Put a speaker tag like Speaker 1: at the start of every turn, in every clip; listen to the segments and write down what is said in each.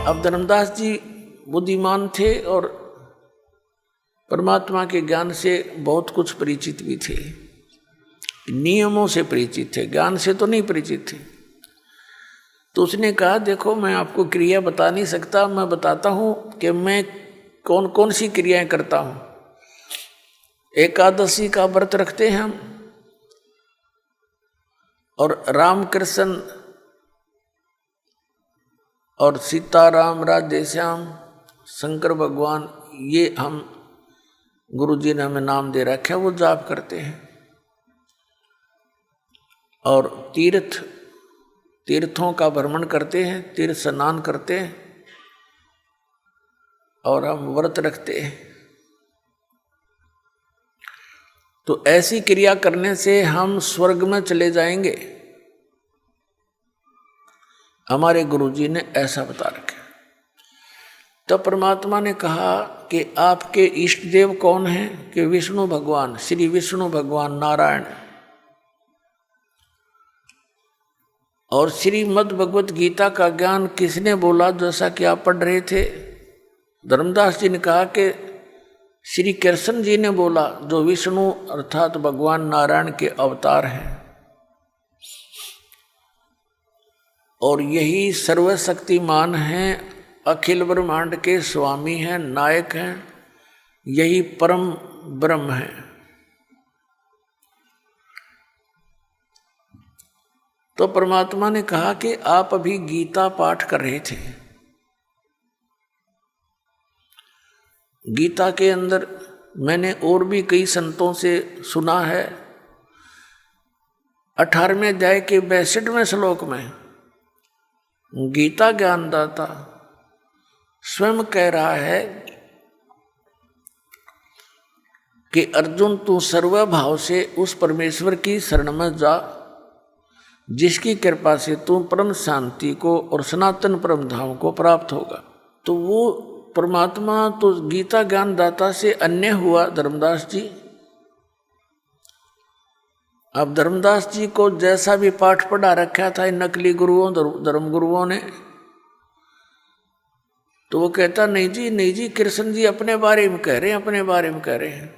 Speaker 1: अब धर्मदास जी बुद्धिमान थे और परमात्मा के ज्ञान से बहुत कुछ परिचित भी थे, नियमों से परिचित थे, ज्ञान से तो नहीं परिचित थे। तो उसने कहा देखो मैं आपको क्रिया बता नहीं सकता, मैं बताता हूँ कि मैं कौन कौन सी क्रियाएं करता हूँ। एकादशी का व्रत रखते हैं हम, और रामकृष्ण और सीताराम राधे श्याम शंकर भगवान, ये हम गुरु जी ने हमें नाम दे रखा है, वो जाप करते हैं। और तीर्थों का भ्रमण करते हैं, तीर्थ स्नान करते हैं, और हम व्रत रखते हैं। तो ऐसी क्रिया करने से हम स्वर्ग में चले जाएंगे, हमारे गुरुजी ने ऐसा बता रखा। तब परमात्मा ने कहा कि आपके इष्ट देव कौन हैं? कि विष्णु भगवान, श्री विष्णु भगवान नारायण। और श्रीमद् भगवत गीता का ज्ञान किसने बोला? जैसा कि आप पढ़ रहे थे, धर्मदास जी ने कहा कि श्री कृष्ण जी ने बोला, जो विष्णु अर्थात भगवान नारायण के अवतार हैं, और यही सर्वशक्तिमान हैं, अखिल ब्रह्मांड के स्वामी हैं, नायक हैं, यही परम ब्रह्म है। तो परमात्मा ने कहा कि आप अभी गीता पाठ कर रहे थे। गीता के अंदर मैंने और भी कई संतों से सुना है, 18वें अध्याय के 62वें श्लोक में गीता ज्ञानदाता स्वयं कह रहा है कि अर्जुन तू सर्वभाव से उस परमेश्वर की शरण में जा, जिसकी कृपा से तू परम शांति को और सनातन परम धाम को प्राप्त होगा। तो वो परमात्मा तो गीता ज्ञानदाता से अन्य हुआ धर्मदास जी। अब धर्मदास जी को जैसा भी पाठ पढ़ा रखा था इन नकली गुरुओं, धर्म गुरुओं ने, तो वो कहता नहीं जी कृष्ण जी अपने बारे में कह रहे हैं, अपने बारे में कह रहे हैं।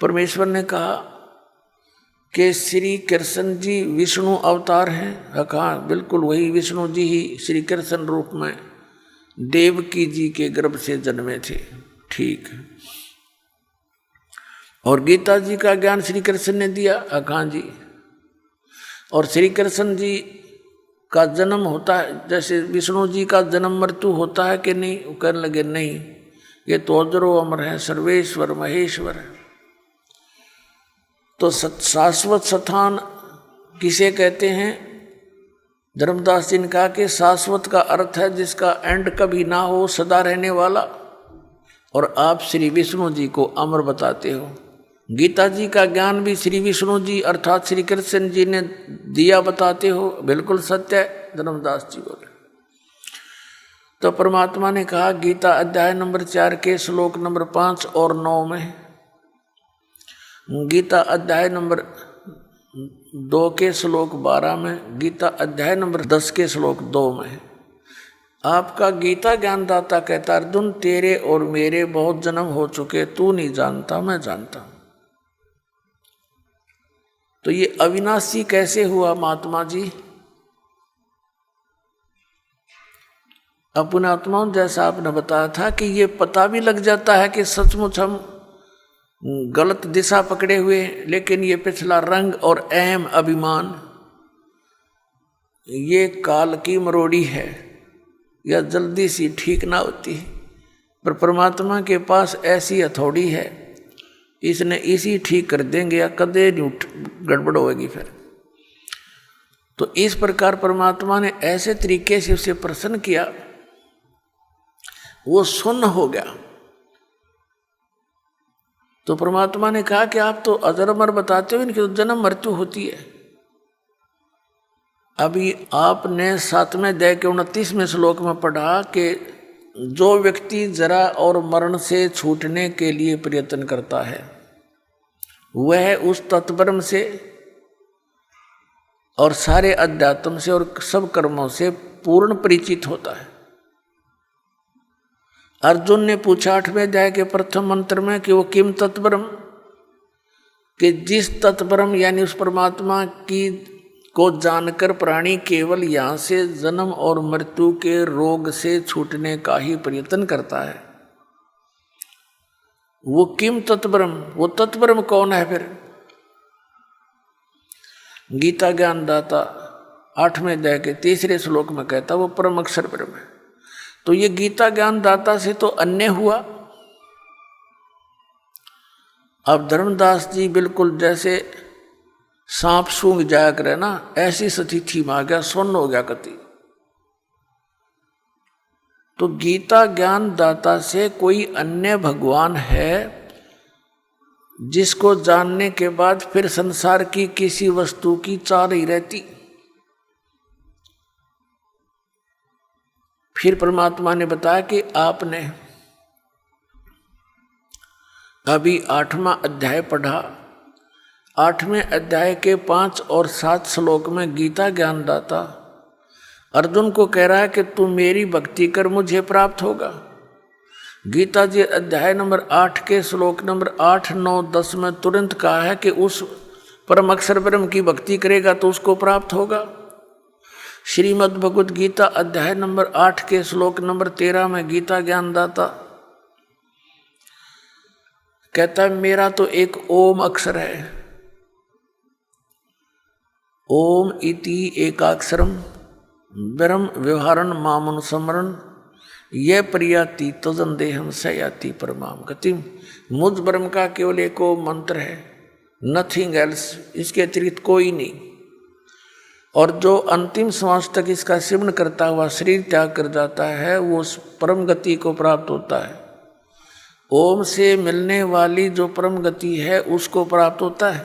Speaker 1: परमेश्वर ने कहा कि श्री कृष्ण जी विष्णु अवतार हैं। हाँ, बिल्कुल वही विष्णु जी ही श्री कृष्ण रूप में देवकी जी के गर्भ से जन्मे थे। ठीक है। और गीता जी का ज्ञान श्री कृष्ण ने दिया। हाँ जी। और श्री कृष्ण जी का जन्म होता है, जैसे विष्णु जी का जन्म मृत्यु होता है कि नहीं? वो कहने लगे नहीं, ये तो अजरो अमर है, सर्वेश्वर महेश्वर है। तो शाश्वत स्थान किसे कहते हैं? धर्मदास जी ने कहा कि शाश्वत का अर्थ है जिसका एंड कभी ना हो, सदा रहने वाला। और आप श्री विष्णु जी को अमर बताते हो। गीता जी का ज्ञान भी श्री विष्णु जी अर्थात श्री कृष्ण जी ने दिया बताते हो। बिल्कुल सत्य है, धर्मदास जी बोले। तो परमात्मा ने कहा गीता अध्याय नंबर 4 के श्लोक नंबर 5 और 9 में, गीता अध्याय नंबर 2 के श्लोक 12 में, गीता अध्याय नंबर 10 के श्लोक 2 में आपका गीता ज्ञानदाता कहता अर्जुन तेरे और मेरे बहुत जन्म हो चुके, तू नहीं जानता, मैं जानता हूं। तो ये अविनाशी कैसे हुआ महात्मा जी? अपने आत्माओं जैसा आपने बताया था कि ये पता भी लग जाता है कि सचमुच हम गलत दिशा पकड़े हुए, लेकिन ये पिछला रंग और अहम अभिमान ये काल की मरोड़ी है, यह जल्दी सी ठीक ना होती। पर परमात्मा के पास ऐसी हथौड़ी है, इसने इसी ठीक कर देंगे या कदे नहीं गड़बड़ होगी फिर। तो इस प्रकार परमात्मा ने ऐसे तरीके से उसे प्रसन्न किया, वो सुन्न हो गया। तो परमात्मा ने कहा कि आप तो अजर अमर बताते हो, इनकी तो जन्म मृत्यु होती है। अभी आपने 7वें अध्याय के 29वें श्लोक में पढ़ा कि जो व्यक्ति जरा और मरण से छूटने के लिए प्रयत्न करता है वह उस तत्ब्रह्म से और सारे अध्यात्म से और सब कर्मों से पूर्ण परिचित होता है। अर्जुन ने पूछा 8वें अध्याय के प्रथम मंत्र में कि वो किम तत्परम, कि जिस तत्परम यानी उस परमात्मा की को जानकर प्राणी केवल यहाँ से जन्म और मृत्यु के रोग से छूटने का ही प्रयत्न करता है, वो किम तत्परम, वो तत्परम कौन है फिर? गीता ज्ञानदाता 8वें अध्याय के 3 श्लोक में कहता वो परम अक्षर ब्रह्म है। तो ये गीता ज्ञानदाता से तो अन्य हुआ। अब धर्मदास जी बिल्कुल जैसे सांप सूंघ जाया करे ना, ऐसी स्थिति में आ गया, सुन्न हो गया कति। तो गीता ज्ञानदाता से कोई अन्य भगवान है जिसको जानने के बाद फिर संसार की किसी वस्तु की चाह नहीं रहती। फिर परमात्मा ने बताया कि आपने अभी 8वां अध्याय पढ़ा, 8वें अध्याय के 5 और 7 श्लोक में गीता ज्ञानदाता अर्जुन को कह रहा है कि तू मेरी भक्ति कर, मुझे प्राप्त होगा। गीता जी अध्याय नंबर 8 के श्लोक नंबर 8, 9, 10 में तुरंत कहा है कि उस परम अक्षर ब्रह्म की भक्ति करेगा तो उसको प्राप्त होगा। श्रीमद् भगवद गीता अध्याय नंबर 8 के श्लोक नंबर 13 में गीता ज्ञानदाता कहता है मेरा तो एक ओम अक्षर है, ओम इति एकाक्षरम ब्रह्म व्यवहारन मामनुस्मरण ये प्रियाति तजन देहम सयाति परमाम गतिम। मुझ ब्रह्म का केवल एक मंत्र है, नथिंग एल्स, इसके अतिरिक्त कोई नहीं। और जो अंतिम श्वास तक इसका सेवन करता हुआ शरीर त्याग कर जाता है वो उस परम गति को प्राप्त होता है। ओम से मिलने वाली जो परम गति है उसको प्राप्त होता है।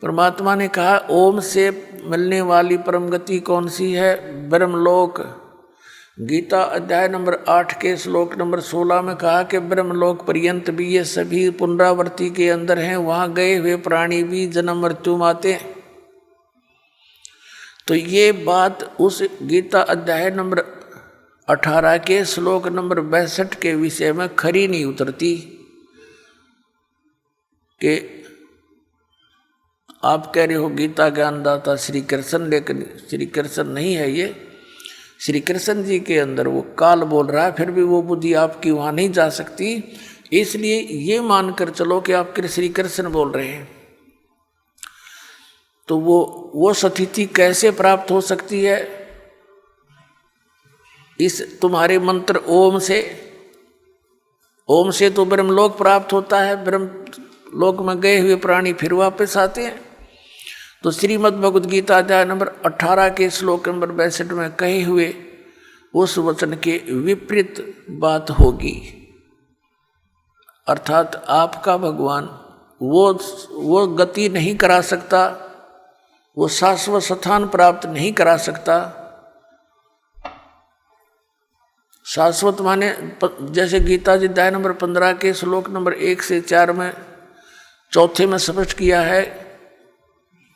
Speaker 1: परमात्मा ने कहा ओम से मिलने वाली परम गति कौन सी है? ब्रह्मलोक। गीता अध्याय नंबर 8 के श्लोक नंबर 16 में कहा कि ब्रह्मलोक पर्यंत भी ये सभी पुनरावृत्ति के अंदर हैं, वहां गए हुए प्राणी भी जन्म मृत्यु माते हैं। तो ये बात उस गीता अध्याय नंबर 18 के श्लोक नंबर 62 के विषय में खरी नहीं उतरती कि आप कह रहे हो गीता ज्ञानदाता श्री कृष्ण, लेकिन श्री कृष्ण नहीं है ये। श्री कृष्ण जी के अंदर वो काल बोल रहा है, फिर भी वो बुद्धि आपकी वहाँ नहीं जा सकती। इसलिए ये मानकर चलो कि आप श्री कृष्ण बोल रहे हैं। तो वो स्थिति कैसे प्राप्त हो सकती है? इस तुम्हारे मंत्र ओम से, ओम से तो ब्रह्मलोक प्राप्त होता है, ब्रह्मलोक में गए हुए प्राणी फिर वापस आते हैं। तो श्रीमद् भगवद गीता अध्याय नंबर 18 के श्लोक नंबर 62 में कहे हुए उस वचन के विपरीत बात होगी। अर्थात आपका भगवान वो गति नहीं करा सकता, वो शाश्वत स्थान प्राप्त नहीं करा सकता। शाश्वत माने जैसे गीता जी अध्याय नंबर 15 के श्लोक नंबर 1 से 4 में चौथे में स्पष्ट किया है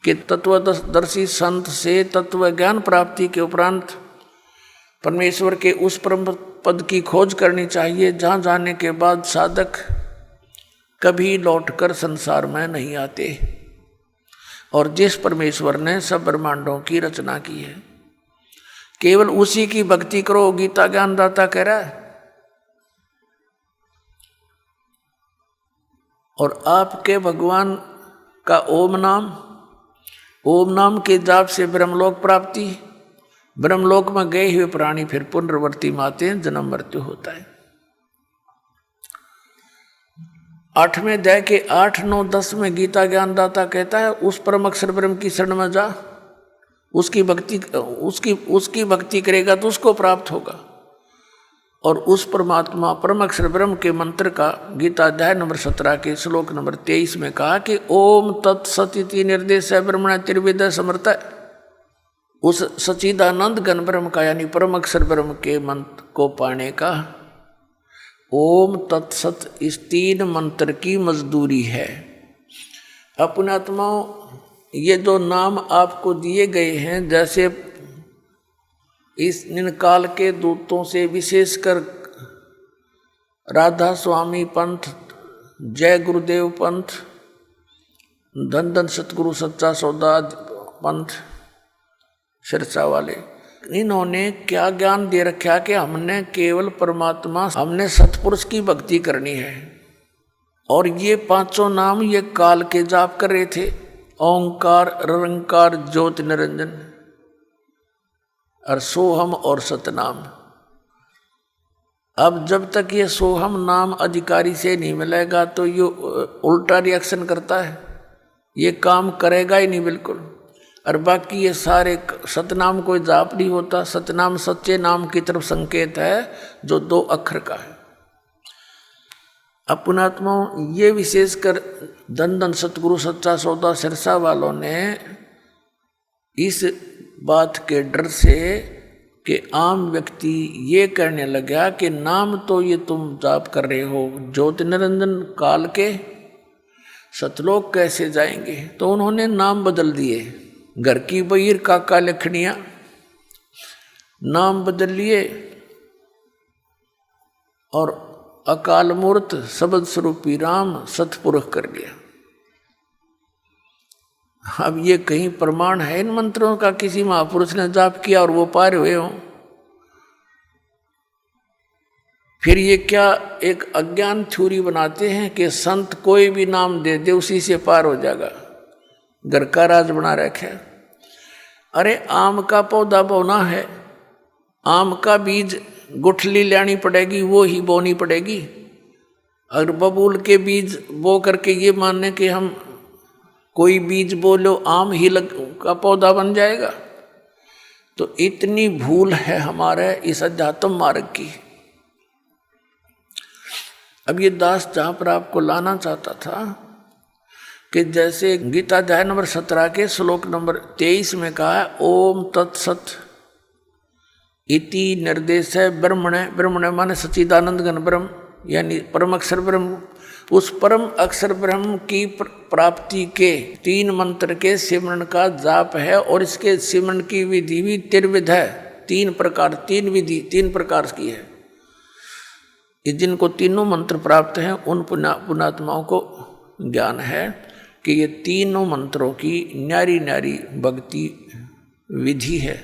Speaker 1: कि तत्वदर्शी संत से तत्व ज्ञान प्राप्ति के उपरांत परमेश्वर के उस परम पद की खोज करनी चाहिए जहाँ जाने के बाद साधक कभी लौटकर संसार में नहीं आते। और जिस परमेश्वर ने सब ब्रह्मांडों की रचना की है केवल उसी की भक्ति करो, गीता ज्ञानदाता कह रहा है। और आपके भगवान का ओम नाम के जाप से ब्रह्मलोक प्राप्ति, ब्रह्मलोक में गए हुए प्राणी फिर पुनर्वर्ती माते हैं, जन्म मृत्यु होता है। 8वें अध्याय के 8, 9, 10 में गीता ज्ञानदाता कहता है उस परम अक्षर ब्रह्म की शरण में जा, उसकी भक्ति करेगा तो उसको प्राप्त होगा। और उस परमात्मा परम अक्षर ब्रह्म के मंत्र का गीता अध्याय नंबर 17 के श्लोक नंबर 23 में कहा कि ओम तत्सत इति निर्देश ब्रह्मण त्रिविद समर्थ। उस सच्चिदानंद घन ब्रह्म का यानी परम अक्षर ब्रह्म के मंत्र को पाने का ओम तत्सत इस 3 मंत्र की मजदूरी है। अपने आत्माओं, ये जो नाम आपको दिए गए हैं, जैसे इन काल के दूतों से विशेषकर राधा स्वामी पंथ, जय गुरुदेव पंथ, धन धन सतगुरु सच्चा सौदा पंथ, सिरसा वाले, इन्होंने क्या ज्ञान दे रखा कि हमने केवल परमात्मा, हमने सतपुरुष की भक्ति करनी है। और ये पांचों नाम ये काल के जाप कर रहे थे, ओंकार, निरंकार, ज्योति निरंजन और सोहम और सतनाम। अब जब तक ये सोहम नाम अधिकारी से नहीं मिलेगा तो ये उल्टा रिएक्शन करता है, ये काम करेगा ही नहीं बिल्कुल। और बाकी ये सारे सतनाम कोई जाप नहीं होता, सतनाम सच्चे नाम की तरफ संकेत है जो 2 अक्षर का है। अपनात्माओं, ये विशेषकर धन धन सतगुरु सच्चा सौदा सिरसा वालों ने इस बात के डर से कि आम व्यक्ति ये कहने लगा कि नाम तो ये तुम जाप कर रहे हो ज्योति निरंजन काल के, सतलोक कैसे जाएंगे? तो उन्होंने नाम बदल दिए। घर की बहीर काका लखनिया नाम बदल लिए और अकाल मूर्त शब्द स्वरूपी राम सतपुरुष कर लिया। अब ये कहीं प्रमाण है इन मंत्रों का किसी महापुरुष ने जाप किया और वो पार हुए हों? फिर ये क्या एक अज्ञान थ्योरी बनाते हैं कि संत कोई भी नाम दे दे उसी से पार हो जाएगा, घर का राज बना रखे। अरे आम का पौधा बोना है, आम का बीज गुठली लेनी पड़ेगी, वो ही बोनी पड़ेगी। अगर बबूल के बीज बो करके ये मानने कि हम कोई बीज बोलो आम ही का पौधा बन जाएगा, तो इतनी भूल है हमारे इस अध्यात्म मार्ग की। अब ये दास जहाँ पर आपको लाना चाहता था कि जैसे गीता अध्याय नंबर 17 के श्लोक नंबर 23 में कहा है, ओम तत्सत इति निर्देश है ब्रह्मणे, ब्रह्मणे माने सच्चिदानंद घन ब्रह्म यानी परम अक्षर ब्रह्म। उस परम अक्षर ब्रह्म की प्राप्ति के 3 मंत्र के सिमरन का जाप है और इसके सिमरन की विधि भी त्रिविध है, 3 प्रकार, 3 विधि 3 प्रकार की है। जिनको तीनों मंत्र प्राप्त हैं उन पुण्यात्माओं को ज्ञान है कि ये तीनों मंत्रों की न्यारी न्यारी भक्ति विधि है।